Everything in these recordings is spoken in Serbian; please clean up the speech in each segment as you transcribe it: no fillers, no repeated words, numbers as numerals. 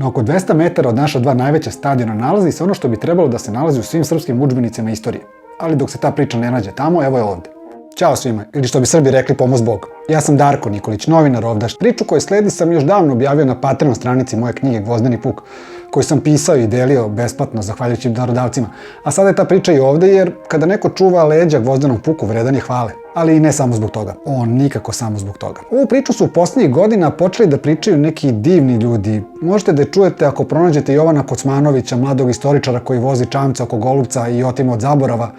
Na oko 200 metara od naša dva najveća stadiona nalazi se ono što bi trebalo da se nalazi u svim srpskim udžbenicima istorije. Ali dok se ta priča ne nađe tamo, evo je ovde. Ćao svima, ili što bi Srbi rekli, pomoz Bog. Ja sam Darko Nikolić, novinar ovdaš. Priču koju sledi sam još davno objavio na Patreon stranici moje knjige Gvozdeni puk, koju sam pisao i delio besplatno, zahvaljujući darodavcima. A sada je ta priča i ovde, jer kada neko čuva leđa Gvozdenom puku, vredan je hvale. Ali i ne samo zbog toga. Nikako samo zbog toga. Ovu priču su u posljednjih godina počeli da pričaju neki divni ljudi. Možete da je čujete ako pronađete Jovana Kocmanovića, mladog istoričara koji vozi čamca oko Golubca i otima od zaborava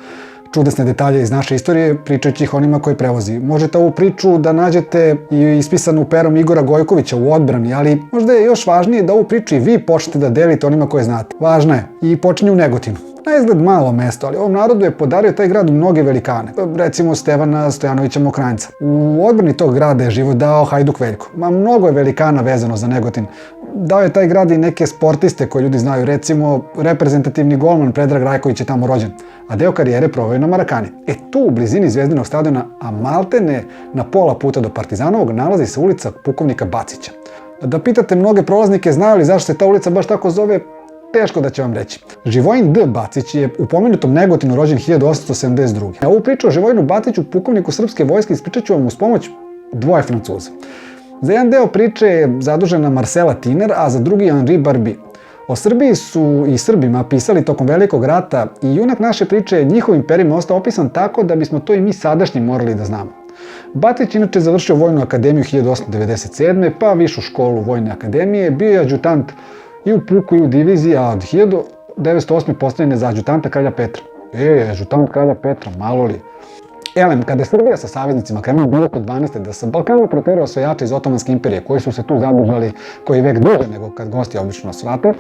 čudesne detalje iz naše istorije, pričajući ih onima koji prevozi. Možete ovu priču da nađete i ispisanu perom Igora Gojkovića u Odbrani, ali možda je još važnije da ovu priču i vi počnete da delite onima koje znate. Važna je i počinje u Negotinu. Na izgled malo mesto, ali ovom narodu je podario taj grad mnoge velikane. Recimo Stevana Stojanovića Mokranjca. U odbrani tog grada je život dao Hajduk Veljko. Mnogo je velikana vezano za Negotin. Dao je taj grad i neke sportiste koje ljudi znaju. Recimo, reprezentativni golman Predrag Rajković je tamo rođen, a deo karijere proveo na Marakani. Tu u blizini Zvezdinog stadiona, a maltene na pola puta do Partizanovog, nalazi se ulica pukovnika Bacića. Da pitate mnoge prolaznike znaju li zašto se ta ulica baš tako zove, teško da će vam reći. Živojin D. Bacić je u pomenutom Negotinu rođen 1872. A ovu priču o Živojinu Baciću, pukovniku srpske vojske, ispričat ću vam uz pomoć dvoje Francuza. Za jedan deo priče je zadužena Marcela Tiner, a za drugi Henri Barbi. O Srbiji su i Srbima pisali tokom Velikog rata i junak naše priče je njihovim perima ostao opisan tako da bismo to i mi sadašnji morali da znamo. Bacić inače završio Vojnu akademiju 1897. pa Višu školu Vojne akademije, bio je adjutant i u puku i u diviziji, a od 1908. postavljen za adjutanta kralja Petra. Adjutant kralja Petra, malo li? Kada je Srbija sa saveznicima krenula 1912. da sa Balkanu proterao osvajače iz Otomanske imperije, koji su se tu zadržali koji vek duže nego kad gosti obično svate,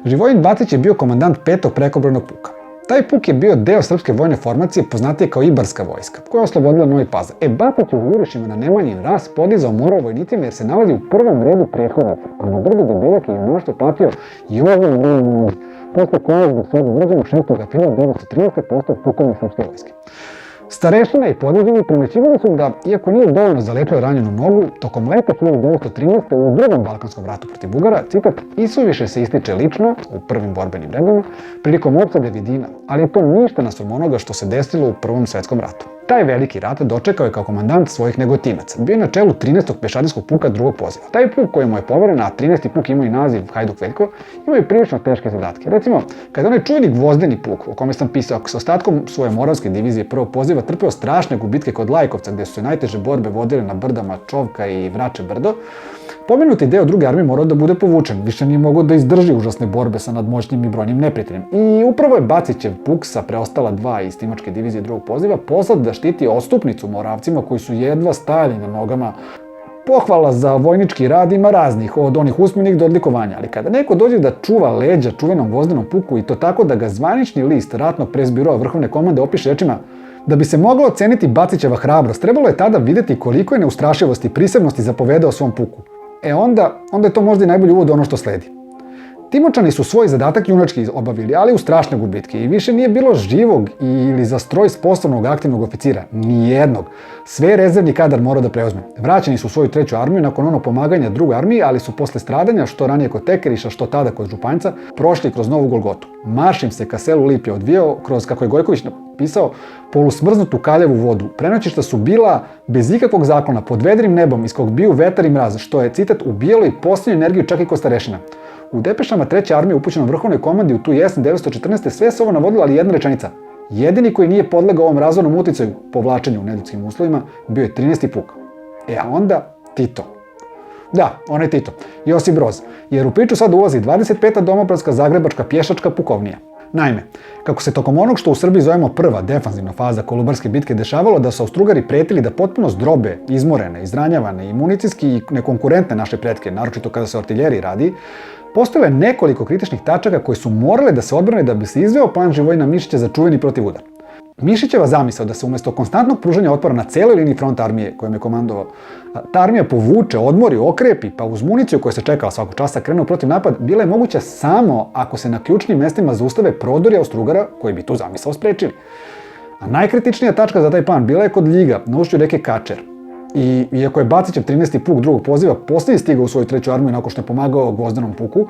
Živojin Bacić je bio komandant 5. prekobrojnog puka. Taj puk je bio deo srpske vojne formacije poznatije kao Ibarska vojska, koja je oslobodila Novi Pazar. Bacić u jurišima na Nemanjin ras podizao moral vojnicima jer se nalazi u prvom redu prethodnika, a na brdu Debeljak je mnoštvo platio Jovan Rujnović, posle koja zbog svega urođenog 6. aprila 1913. postao pukovnik srpske vojske. Starešina i podvođeni primećivali su da, iako nije dovoljno zalečio ranjenu nogu, tokom leta 1913. u drugom Balkanskom ratu protiv Bugara, citat, isuviše se ističe lično, u prvim borbenim redovima, prilikom opsade Vidina, ali je to ništa naspram onoga što se desilo u Prvom svetskom ratu. Taj veliki rat dočekao je kao komandant svojih Negotinaca. Bio je na čelu 13. pešadijskog puka drugog poziva. Taj puk koji mu je poveren, a 13. puk imao i naziv Hajduk Veljko, imao je prilično teške zadatke. Recimo, kada onaj čuveni Gvozdeni puk, o kome sam pisao, ako sa ostatkom svoje moravske divizije prvog poziva trpeo strašne gubitke kod Lajkovca, gde su se najteže borbe vodile na brdama Čovka i Vrače brdo, pomenuti deo druge armije morao da bude povučen, više nije mogao da izdrži užasne borbe sa nadmoćnim i brojnim neprijateljem. I upravo je Bacićev puk sa preostala dva iz Timočke divizije drugog poziva poslat da štiti Ostupnicu Moravcima koji su jedva stajali na nogama. Pohvala za vojnički rad ima raznih, od onih usmenih do odlikovanja, ali kada neko dođe da čuva leđa čuvenom Gvozdenom puku i to tako da ga zvanični list ratnog presbiroa vrhovne komande opiše rečima: da bi se moglo oceniti Bacićeva hrabrost, trebalo je tada videti koliko je neustrašivosti i prisebnosti zapovedao svom puku. Onda je to možda i najbolji uvod ono što sledi. Timočani su svoj zadatak junački obavili, ali u strašne gubitke i više nije bilo živog ili za stroj sposobnog aktivnog oficira, nijednog. Sve rezervni kadar morao da preuzme. Vraćeni su u svoju treću armiju nakon onog pomaganja drugoj armiji, ali su posle stradanja, što ranije kod Tekeriša, što tada kod Županjca, prošli kroz Novu Golgotu. Marš im se ka selu Liplje odvijao kroz, kako je Gojković napisao, polusmrznutu kaljevu vodu. Prenoćišta su bila bez ikakvog zaklona, pod vedrim nebom, iz kog biju vetar i mraz, što je, citat, ubijalo i posljednju energiju čak i kod starešina. U depešama treće armije upućeno vrhovnoj komandi u tu jesen 1914. sve se ovo navodilo, ali jedna rečenica. Jedini koji nije podlegao ovom razornom uticaju, povlačenju u neljudskim uslovima, bio je 13. puk. A onda Tito. Da, onaj Tito, Josip Broz, jer u priču sad ulazi 25. domobranska zagrebačka pješačka pukovnija. Naime, kako se tokom onog što u Srbiji zovemo prva defanzivna faza Kolubarske bitke dešavalo da su Austrugari pretili da potpuno zdrobe, izmorene, izranjavane i municijski i nekonkurentne naše pretke, naročito kada se o artiljeriji radi, postojalo je nekoliko kritičnih tačaka koje su morale da se odbrane da bi se izveo plan Živojina Mišića za čuveni protivudar. Mišićeva zamisao da se umjesto konstantnog pružanja otpora na celoj liniji fronta armije kojom je komandovao, ta armija povuče, odmori, okrepi, pa uz municiju koja se čekala svakog časa krenu protiv napad, bila je moguća samo ako se na ključnim mestima zaustave prodori Austrugara koji bi tu zamisao sprečili. A najkritičnija tačka za taj plan bila je kod Ljiga, na ušću reke Kačer. I iako je Bacićev 13. puk drugog poziva posljednji stigao u svoju treću armiju nakon što je pomagao Gvozdenom puku,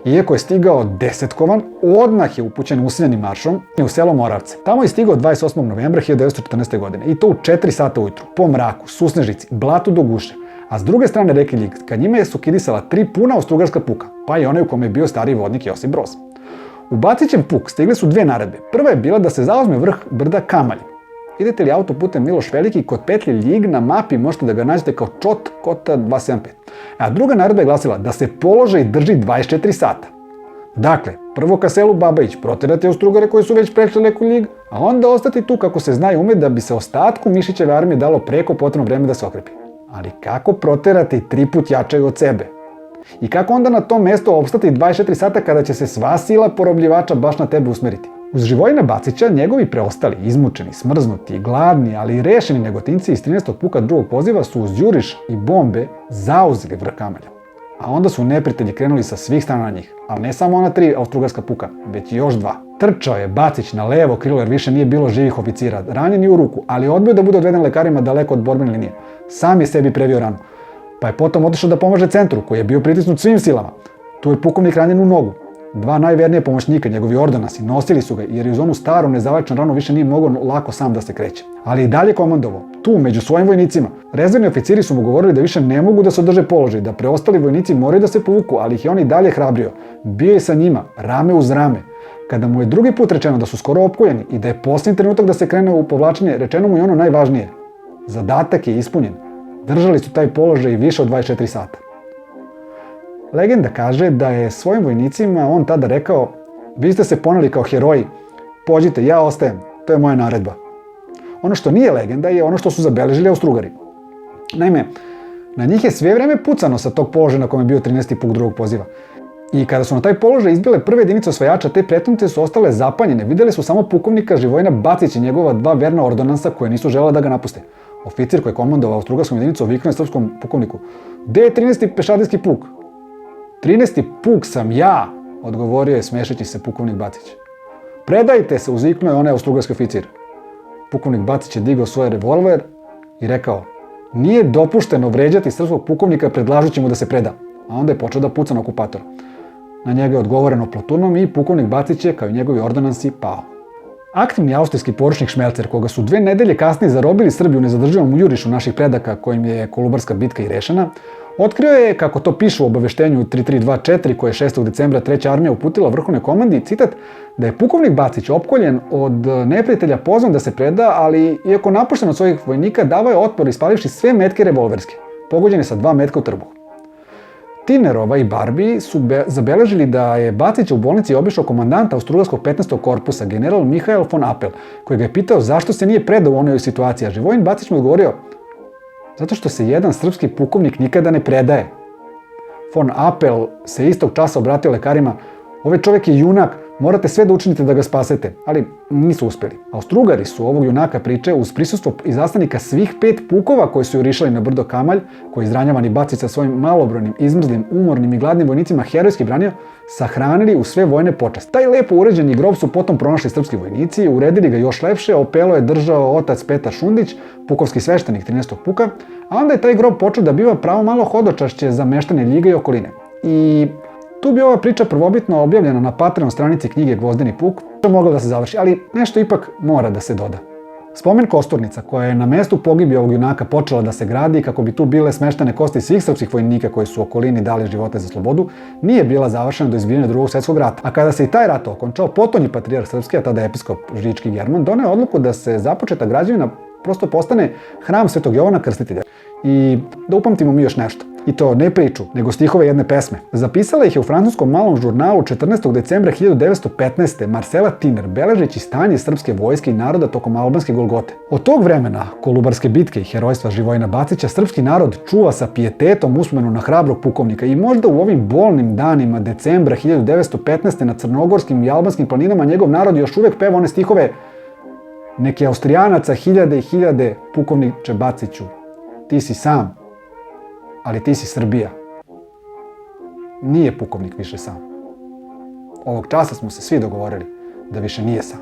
iako je stigao desetkovan, odmah je upućen usiljenim maršom u selo Moravce. Tamo je stigao 28. novembra 1914. godine i to u 4 sata ujutru, po mraku, susnežici, blatu do guše. A s druge strane reke Ljig, ka njima je sukidisala 3 puna austrougarska puka, pa i onaj u kome je bio stariji vodnik Josip Broz. U Bacićev puk stigle su 2 naredbe. Prva je bila da se zauzme vrh brda Kamalj. Idete li autoputem Miloš Veliki, kod petlje Ljig na mapi možete da ga nađete kao Čot Kota 275. A druga naredba je glasila da se položaj drži 24 sata. Dakle, prvo ka selu Babajić, proterati Austrougare koji su već prešli reku Ljig, a onda ostati tu kako se zna i ume da bi se ostatku Mišićeve armije dalo preko potrebno vreme da se okrepi. Ali kako proterati 3 put jačaju od sebe? I kako onda na tom mjestu opstati 24 sata kada će se sva sila porobljivača baš na tebe usmeriti? Uz Živojina Bacića, njegovi preostali, izmučeni, smrznuti, gladni, ali i rešeni Negotinci iz 13. puka drugog poziva su uz juriš i bombe zauzeli vrh Kamalja. A onda su neprijatelji krenuli sa svih strana na njih, ali ne samo ona 3 austrougarska puka, već i još 2. Trčao je Bacić na levo krilo jer više nije bilo živih oficira, ranjen je u ruku, ali odbio da bude odveden lekarima daleko od borbene linije. Sam je sebi previo ranu, pa je potom otišao da pomaže centru, koji je bio pritisnut svim silama. Tu je pukovnik ranjen u nogu. 2 najvernije pomoćnika, njegovi ordonasi, nosili su ga jer je uz onu staru nezavlačenu ranu više nije mogao lako sam da se kreće. Ali i dalje komandovao, tu među svojim vojnicima. Rezervni oficiri su mu govorili da više ne mogu da se održe položaj, da preostali vojnici moraju da se povuku, ali ih je on i dalje hrabrio. Bio je sa njima, rame uz rame. Kada mu je drugi put rečeno da su skoro opkoljeni i da je posljednji trenutak da se krene u povlačenje, rečeno mu je ono najvažnije. Zadatak je ispunjen. Držali su taj položaj više od 24 sata. Legenda kaže da je svojim vojnicima on tada rekao: vi ste se poneli kao heroji, pođite, ja ostajem, to je moja naredba. Ono što nije legenda je ono što su zabeležili Austrougari. Naime, na njih je sve vreme pucano sa tog položaja na kome je bio 13. puk drugog poziva. I kada su na taj položaj izbile prve jedinice osvajača, te pretunice su ostale zapanjene, vidjeli su samo pukovnika Živojina Bacića i njegova 2 verna ordonansa koje nisu želele da ga napuste. Oficir koji je komandovao austrougarskom jedinicom viknuo je srpskom pukovniku: gde je 13. pešadijski puk? 13. puk sam ja, odgovorio je smešeći se pukovnik Bacić. Predajte se, uzviknuo je onaj austrougarski oficir. Pukovnik Bacić je digao svoj revolver i rekao: nije dopušteno vređati srpskog pukovnika predlažući mu da se preda. A onda je počeo da puca na okupatora. Na njega je odgovoreno platunom i pukovnik Bacić je, kao i njegovi ordonansi, pao. Aktivni austrijski poručnik Šmelcer, koga su 2 nedelje kasnije zarobili Srbi u nezadrživom jurišu naših predaka kojim je Kolubarska bitka i rešena, otkrio je, kako to piše u obaveštenju 3324 koje je 6. decembra 3. armija uputila vrhovnoj komandi, citat, da je pukovnik Bacić opkoljen od neprijatelja pozvan da se preda, ali iako napušten od svojih vojnika, davao je otpor ispalivši sve metke revolverske, pogođene sa 2 metka u trbuhu. Tinerova i Barbi su zabeležili da je Bacić u bolnici obišao komandanta austrougarskog 15. korpusa, general Mihael von Appel, koji ga je pitao zašto se nije predao u onoj situaciji, a Živojin Bacić mu odgovorio: zato što se jedan srpski pukovnik nikada ne predaje. Von Appel se istog časa obratio lekarima: ovaj čovjek je junak, morate sve da učinite da ga spasete, ali nisu uspjeli. Austrougari su ovog junaka priče uz prisustvo izaslanika svih 5 pukova koji su jurišali na brdo Kamalj, koji izranjavani Bacić sa svojim malobrojnim, izmrzlim, umornim i gladnim vojnicima herojski branio, sahranili u sve vojne počasti. Taj lepo uređeni grob su potom pronašli srpski vojnici, uredili ga još lepše, opelo je držao otac Petar Šundić, pukovski sveštenik 13. puka, a onda je taj grob počeo da biva pravo malo hodočašće za meštane Ljiga i okoline. I tu bi ova priča prvobitno objavljena na Patreon stranici knjige Gvozdeni puk mogla da se završi, ali nešto ipak mora da se doda. Spomen kosturnica, koja je na mestu pogibije ovog junaka počela da se gradi kako bi tu bile smeštene kosti svih srpskih vojnika koji su u okolini dali živote za slobodu, nije bila završena do izbijanja Drugog svjetskog rata. A kada se i taj rat okončao, potonji patrijarh srpski, a tada episkop Žički German, doneo odluku da se započeta građevina prosto postane hram Svetog Jovana Krstitelja. I da upamtimo mi još nešto. I to ne priču, nego stihove jedne pesme. Zapisala ih je u francuskom malom žurnalu 14. decembra 1915. Marcela Tiner, beležeći stanje srpske vojske i naroda tokom albanske Golgote. Od tog vremena, Kolubarske bitke i herojstva Živojina Bacića, srpski narod čuva sa pijetetom uspomenu na hrabrog pukovnika i možda u ovim bolnim danima decembra 1915. na crnogorskim i albanskim planinama njegov narod još uvek peva one stihove: neki Austrijanaca hiljade i hiljade, pukovniče Baciću, ti si sam, ali ti si Srbija. Nije pukovnik više sam. Ovog časa smo se svi dogovorili da više nije sam.